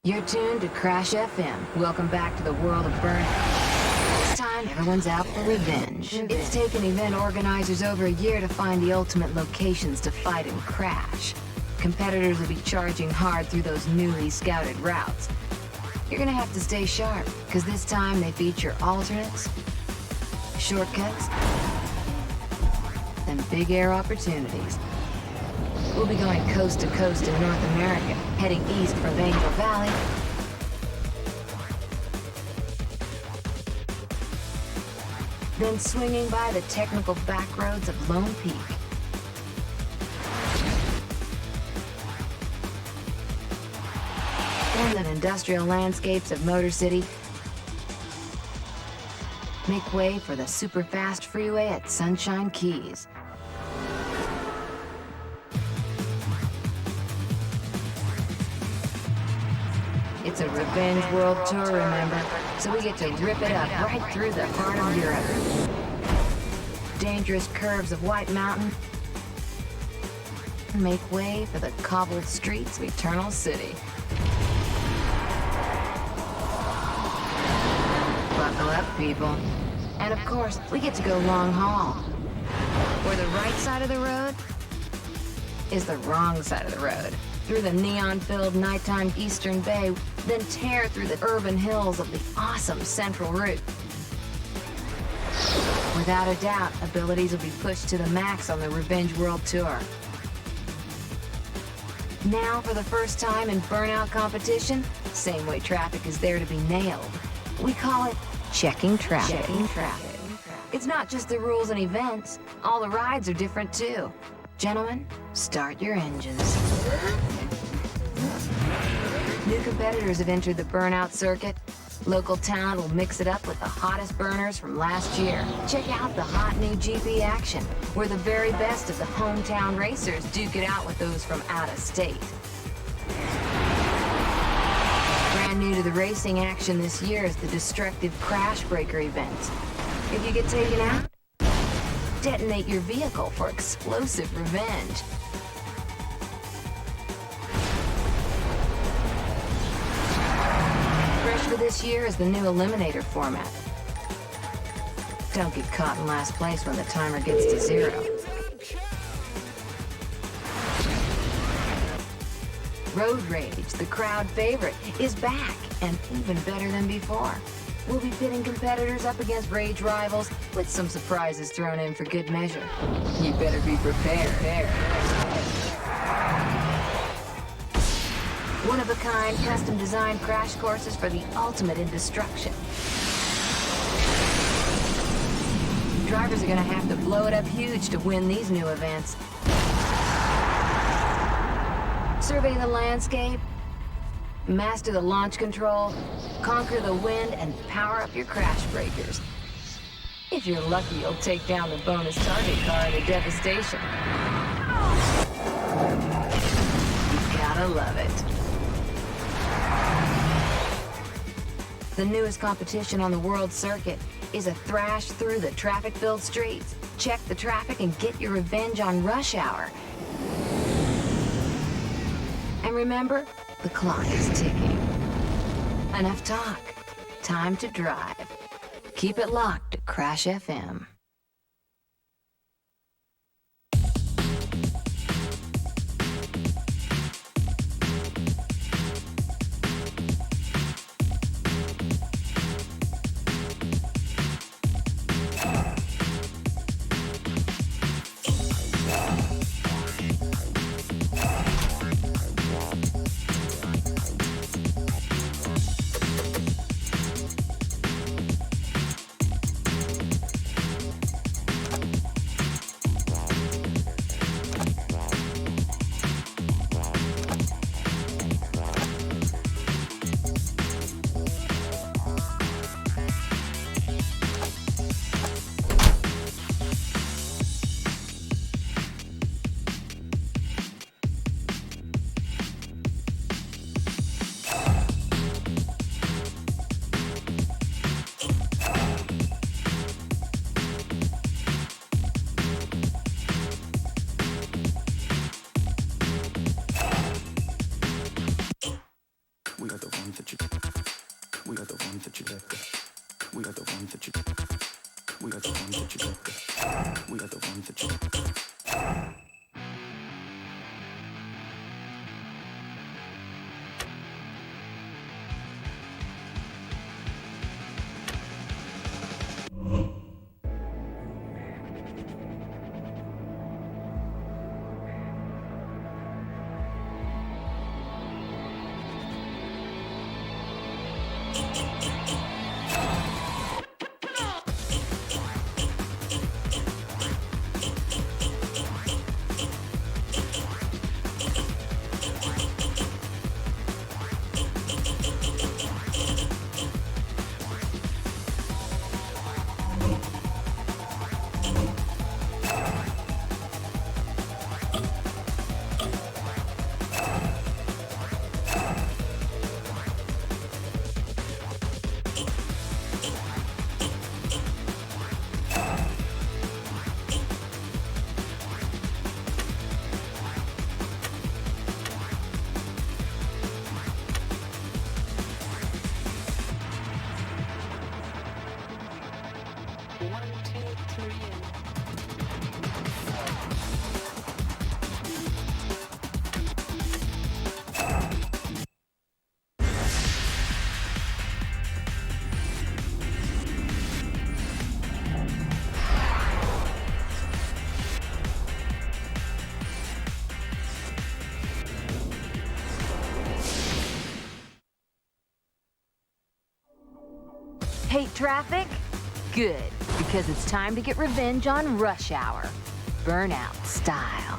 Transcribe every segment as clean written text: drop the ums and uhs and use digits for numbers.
You're tuned to Crash FM. Welcome back to the world of Burnout. This time, everyone's out for revenge. It's taken event organizers over a year to find the ultimate locations to fight and crash. Competitors will be charging hard through those newly scouted routes. You're gonna have to stay sharp, because this time they feature alternates, shortcuts, and big air opportunities. We'll be going coast to coast in North America, heading east from Angel Valley, then swinging by the technical backroads of Lone Peak. Then the industrial landscapes of Motor City. Make way for the super-fast freeway at Sunshine Keys. It's a Revenge World Tour, remember? So we get to rip it up right through the heart of Europe. Dangerous curves of White Mountain. Make way for the cobbled streets of Eternal City. Buckle up, people. And of course, we get to go long haul. Where the right side of the road is the wrong side of the road. Through the neon-filled nighttime Eastern Bay, then tear through the urban hills of the awesome Central Route. Without a doubt, abilities will be pushed to the max on the Revenge World Tour. Now, for the first time in Burnout competition, same way traffic is there to be nailed. We call it checking traffic. Checking traffic. It's not just the rules and events. All the rides are different too. Gentlemen, start your engines. New competitors have entered the Burnout circuit. Local talent will mix it up with the hottest burners from last year. Check out the hot new GP action, where the very best of the hometown racers duke it out with those from out of state. Brand new to the racing action this year is the destructive Crash Breaker event. If you get taken out, detonate your vehicle for explosive revenge. Fresh for this year is the new Eliminator format. Don't get caught in last place when the timer gets to 0. Road Rage, the crowd favorite, is back and even better than before. We'll be pitting competitors up against rage rivals with some surprises thrown in for good measure. You better be prepared. One-of-a-kind, custom-designed crash courses for the ultimate in destruction. Drivers are gonna have to blow it up huge to win these new events. Survey the landscape, master the launch control, conquer the wind, and power up your crash breakers. If you're lucky, you'll take down the bonus target car at a devastation. You gotta love it. The newest competition on the world circuit is a thrash through the traffic-filled streets. Check the traffic and get your revenge on rush hour. And remember, the clock is ticking. Enough talk. Time to drive. Keep it locked to Crash FM. ones that you let go. We are the ones that you. We are the ones that you let go. We are the ones that you. Hate traffic? Good, because it's time to get revenge on rush hour. Burnout style.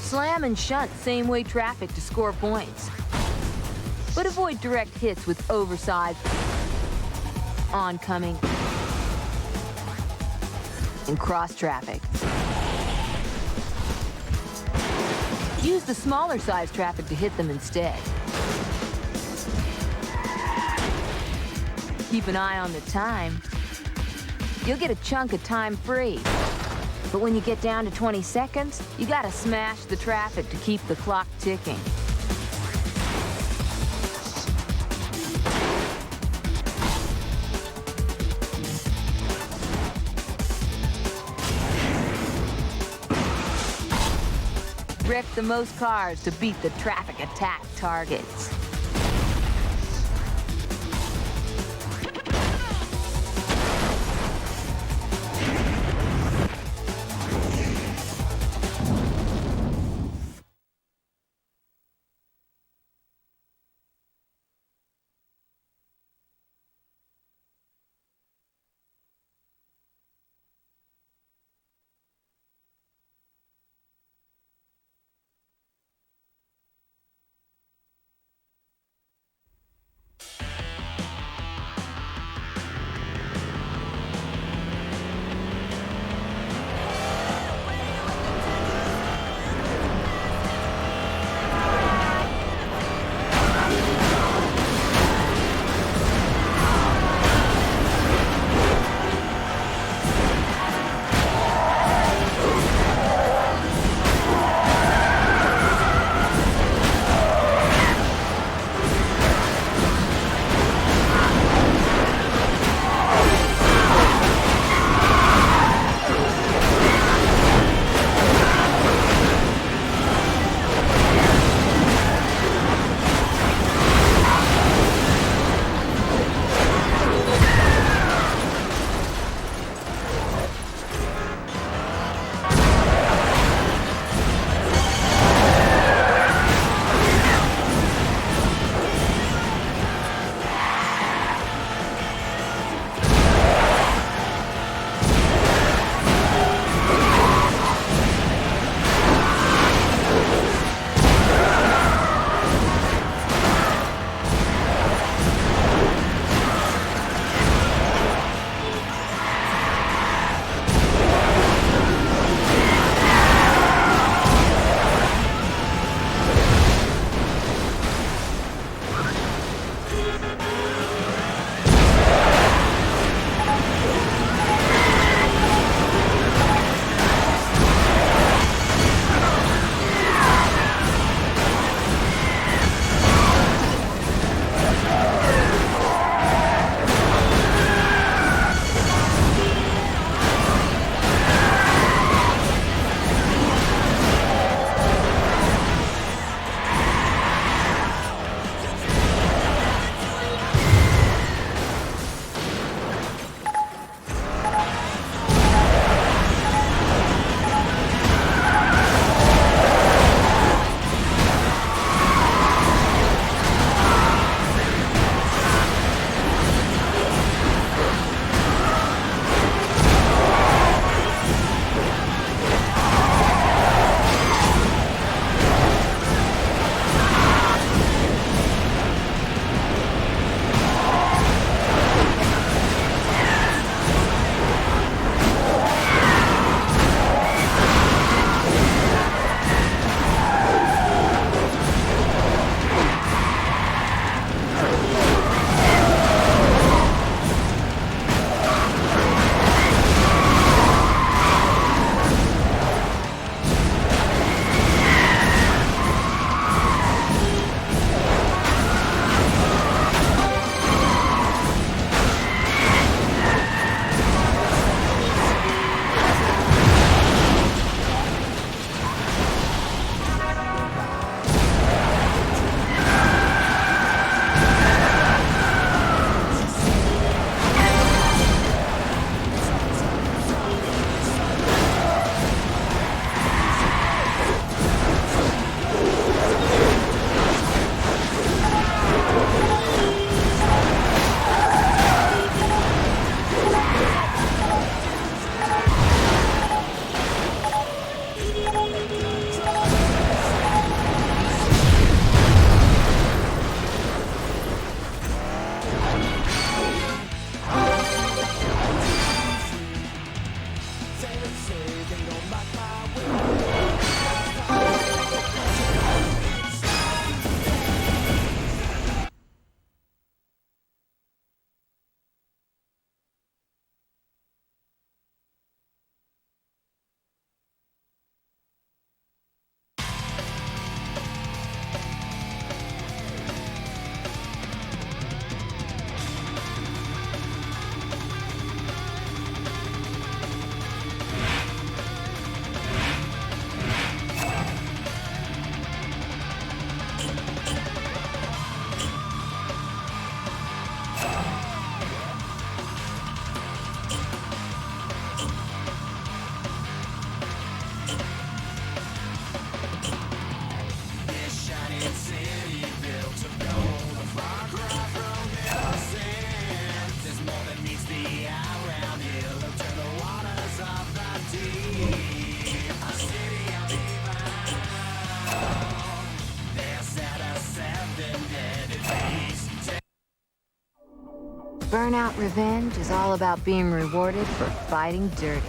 Slam and shunt same-way traffic to score points. But avoid direct hits with oversized, oncoming, and cross traffic. Use the smaller size traffic to hit them instead. Keep an eye on the time. You'll get a chunk of time free. But when you get down to 20 seconds, you gotta smash the traffic to keep the clock ticking. Wreck the most cars to beat the traffic attack targets. Burnout Revenge is all about being rewarded for fighting dirty.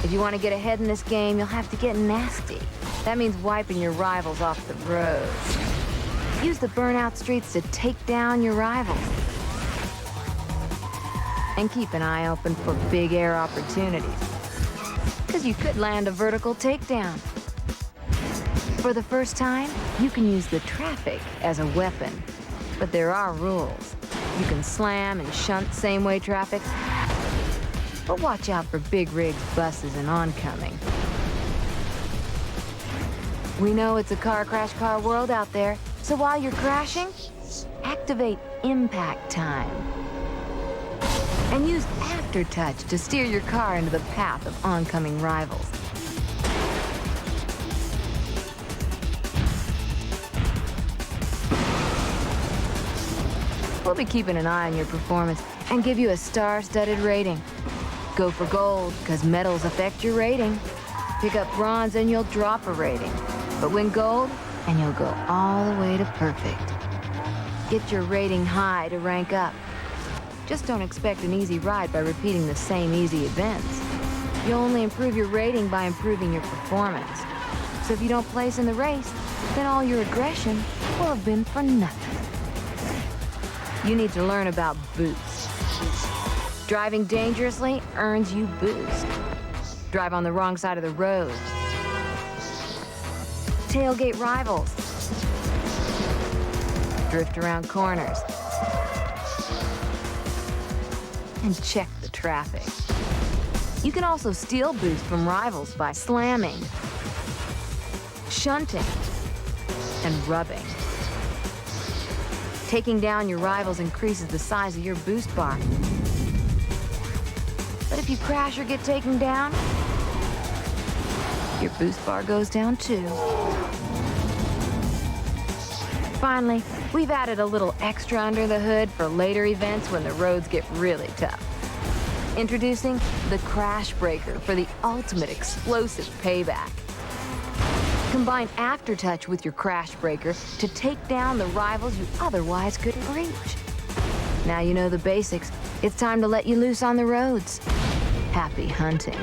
If you want to get ahead in this game, you'll have to get nasty. That means wiping your rivals off the road. Use the Burnout streets to take down your rivals. And keep an eye open for big air opportunities, because you could land a vertical takedown. For the first time, you can use the traffic as a weapon, but there are rules. You can slam and shunt same-way traffic, but watch out for big rigs, buses, and oncoming. We know it's a car crash car world out there, so while you're crashing, activate impact time. And use aftertouch to steer your car into the path of oncoming rivals. We'll be keeping an eye on your performance and give you a star-studded rating. Go for gold, because medals affect your rating. Pick up bronze and you'll drop a rating. But win gold, and you'll go all the way to perfect. Get your rating high to rank up. Just don't expect an easy ride by repeating the same easy events. You'll only improve your rating by improving your performance. So if you don't place in the race, then all your aggression will have been for nothing. You need to learn about boost. Driving dangerously earns you boost. Drive on the wrong side of the road. Tailgate rivals. Drift around corners. And check the traffic. You can also steal boost from rivals by slamming, shunting, and rubbing. Taking down your rivals increases the size of your boost bar. But if you crash or get taken down, your boost bar goes down too. Finally, we've added a little extra under the hood for later events when the roads get really tough. Introducing the Crash Breaker for the ultimate explosive payback. Combine Aftertouch with your Crash Breaker to take down the rivals you otherwise couldn't reach. Now you know the basics. It's time to let you loose on the roads. Happy hunting.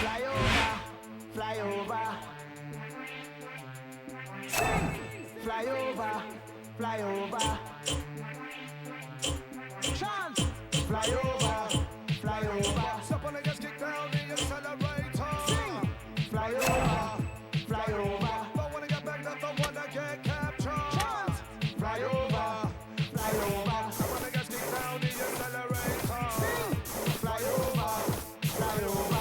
Fly over, fly over. Sing! Fly over, fly over. Chant! Fly over, fly over. Step on the gas, kick down the accelerator. Sing! Fly over, fly over. Don't wanna get back, don't wanna get captured. Chant! Fly over, fly over. Step on the gas, kick down the accelerator. Sing! Fly over, fly over.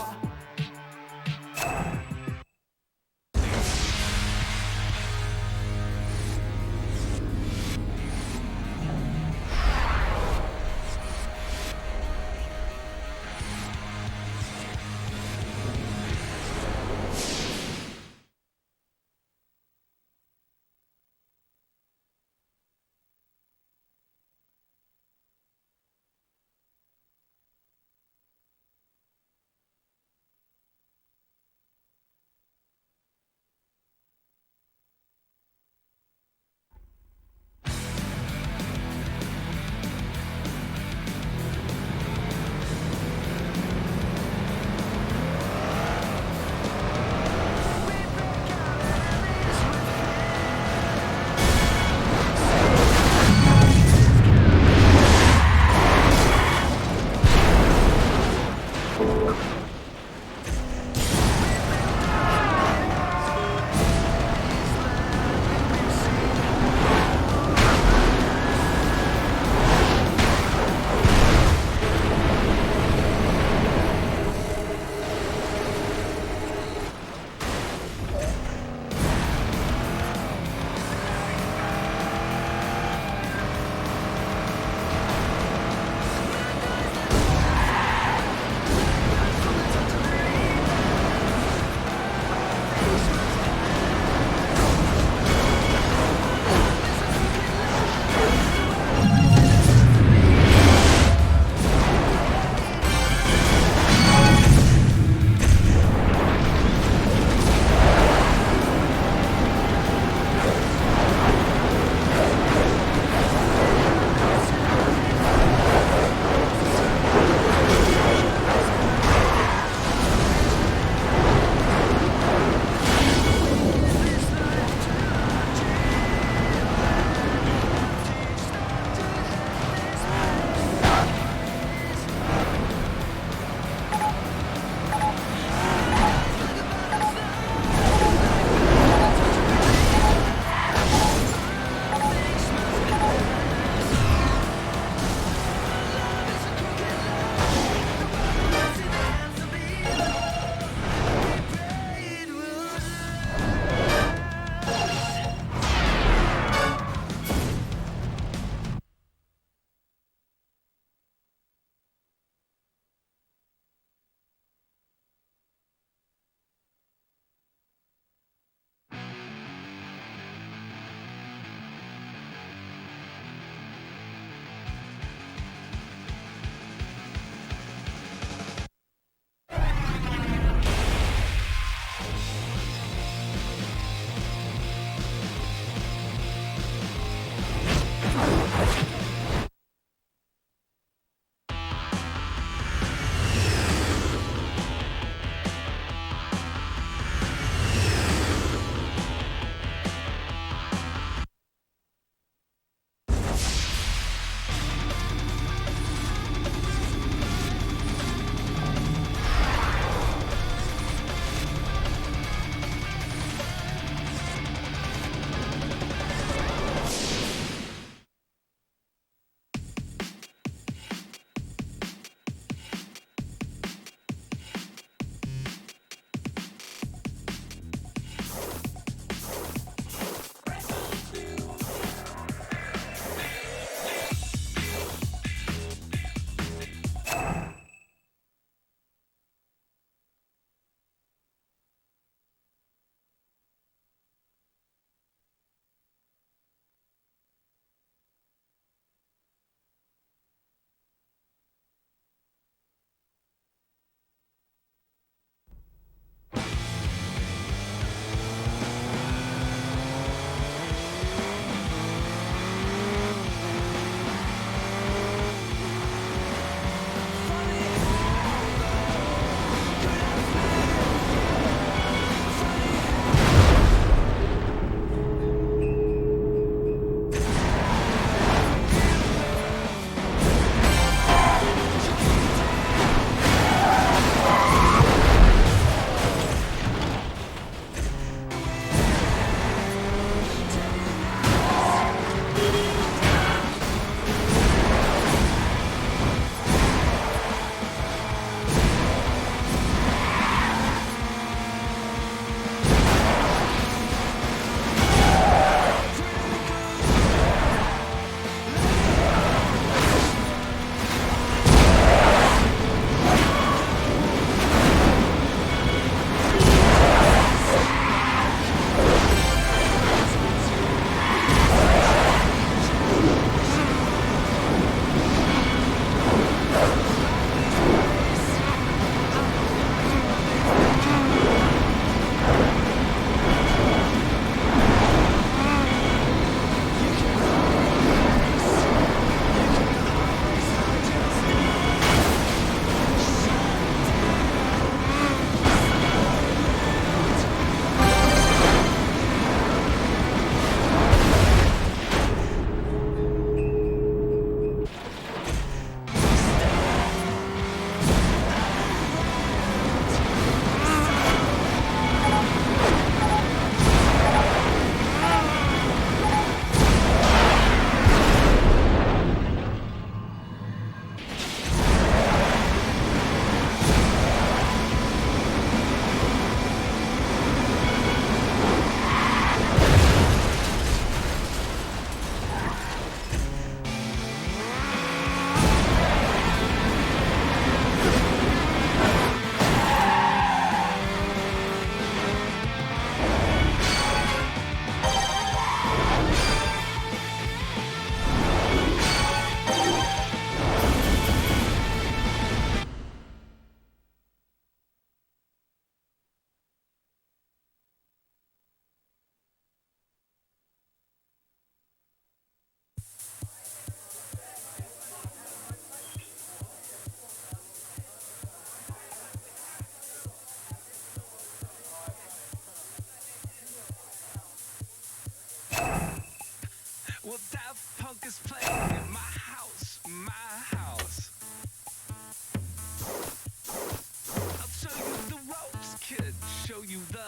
is playing in my house, my house. I'll show you the ropes, kid, show you the...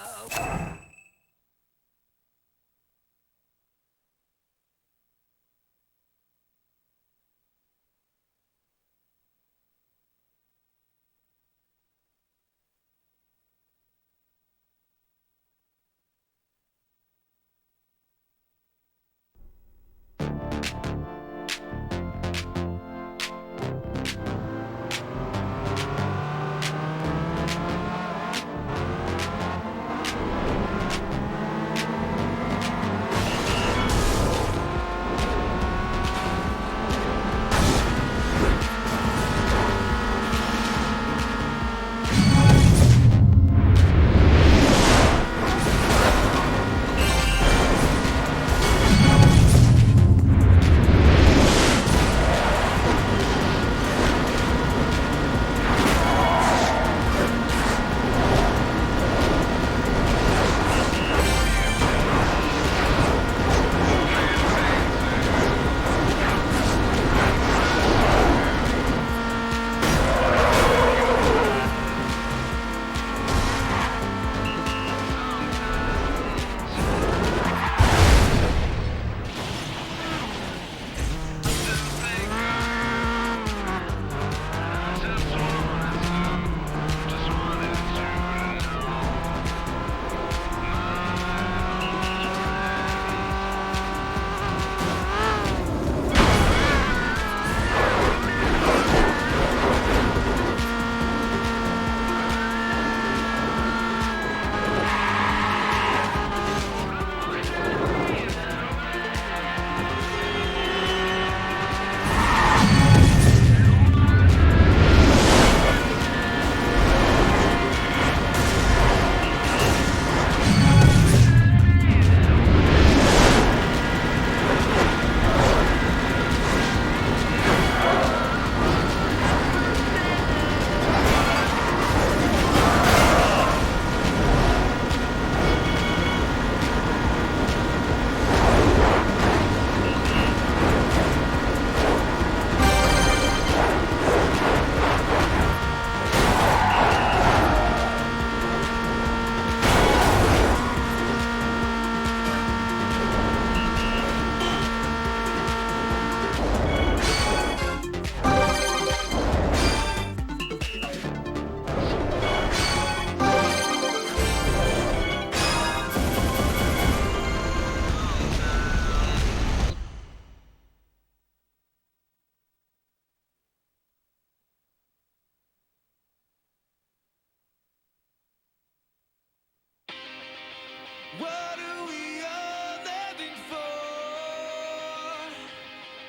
What are we all living for?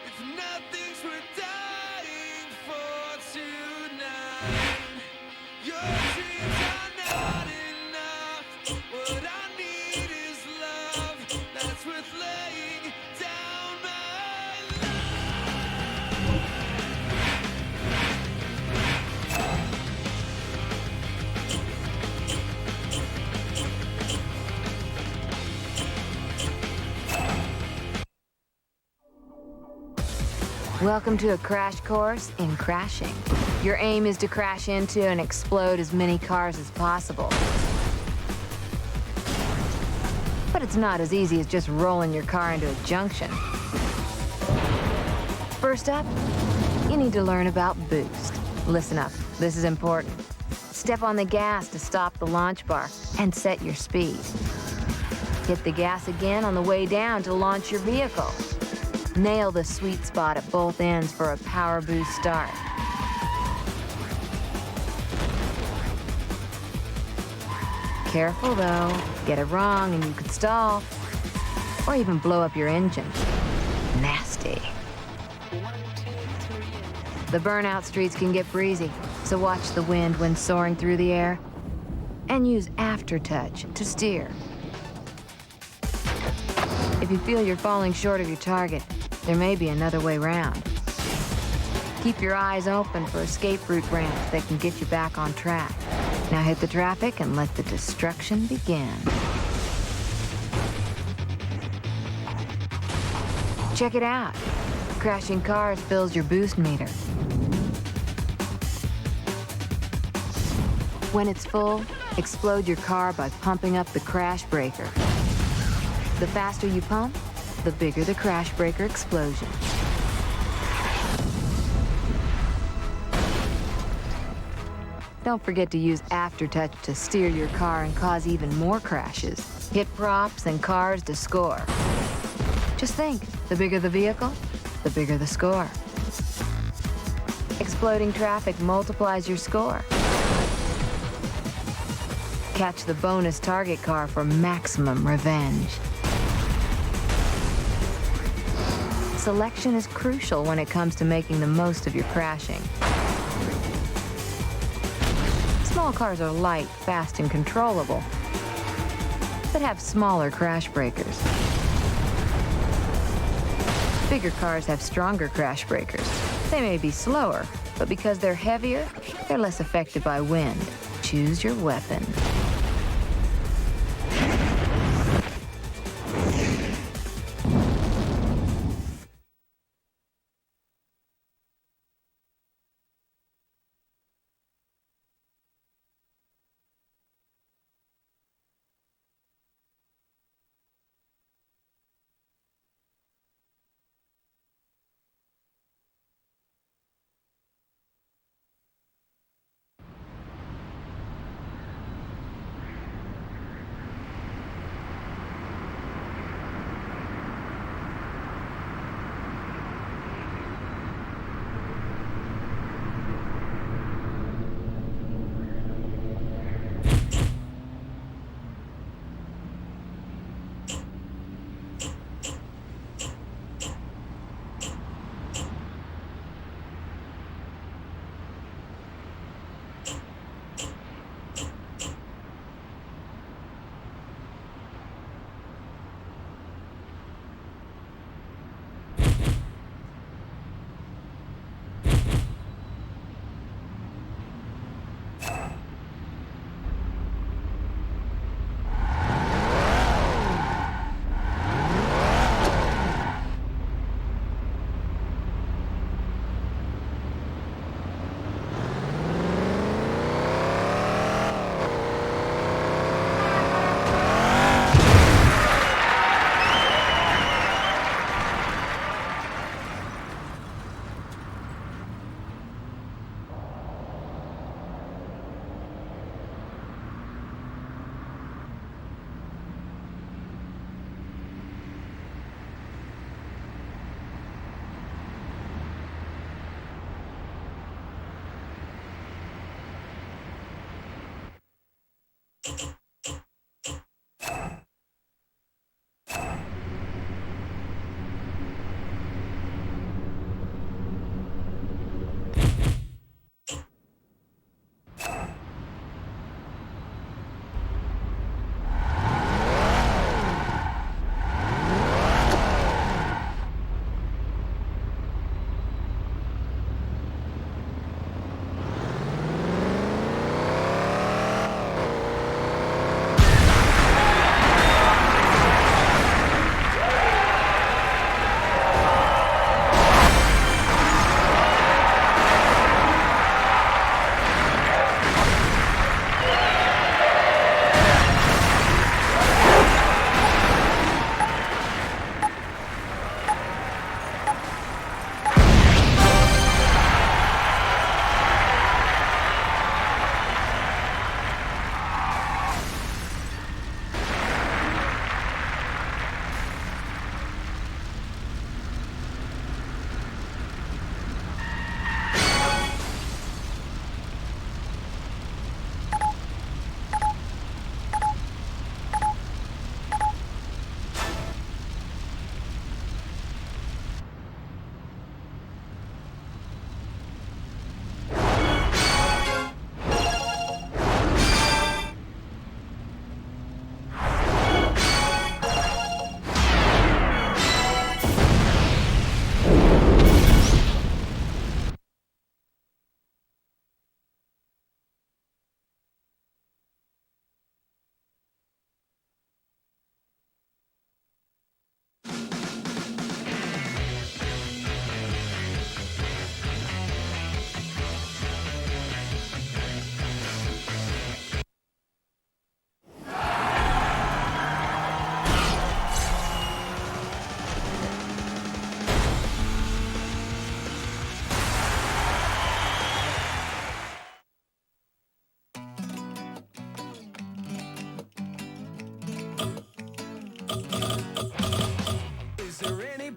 If nothing's worth dying for tonight, your dreams are not enough. What I need is love that's worth laying down my life. Welcome to a crash course in crashing. Your aim is to crash into and explode as many cars as possible. But it's not as easy as just rolling your car into a junction. First up, you need to learn about boost. Listen up, this is important. Step on the gas to stop the launch bar and set your speed. Hit the gas again on the way down to launch your vehicle. Nail the sweet spot at both ends for a power boost start. Careful though, get it wrong and you could stall, or even blow up your engine. Nasty. The burnout streets can get breezy, so watch the wind when soaring through the air, and use aftertouch to steer. If you feel you're falling short of your target, there may be another way round. Keep your eyes open for escape route ramps that can get you back on track. Now hit the traffic and let the destruction begin. Check it out. Crashing cars fills your boost meter. When it's full, explode your car by pumping up the crash breaker. The faster you pump, the bigger the crash breaker explosion. Don't forget to use aftertouch to steer your car and cause even more crashes. Hit props and cars to score. Just think, the bigger the vehicle, the bigger the score. Exploding traffic multiplies your score. Catch the bonus target car for maximum revenge. Selection is crucial when it comes to making the most of your crashing. Small cars are light, fast, and controllable, but have smaller crash breakers. Bigger cars have stronger crash breakers. They may be slower, but because they're heavier, they're less affected by wind. Choose your weapon.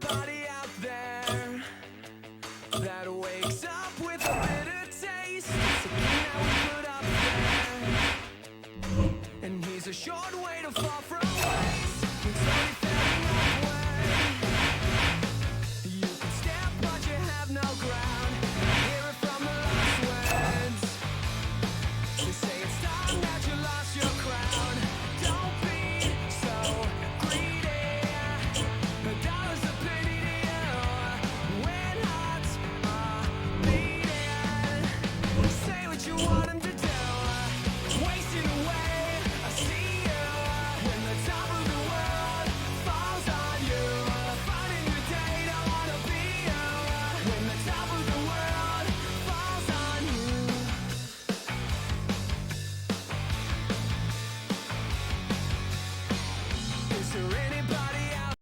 everybody out there that wakes up with a bitter taste. It's a king that we put up there, and he's a short way to fall from grace. When slowly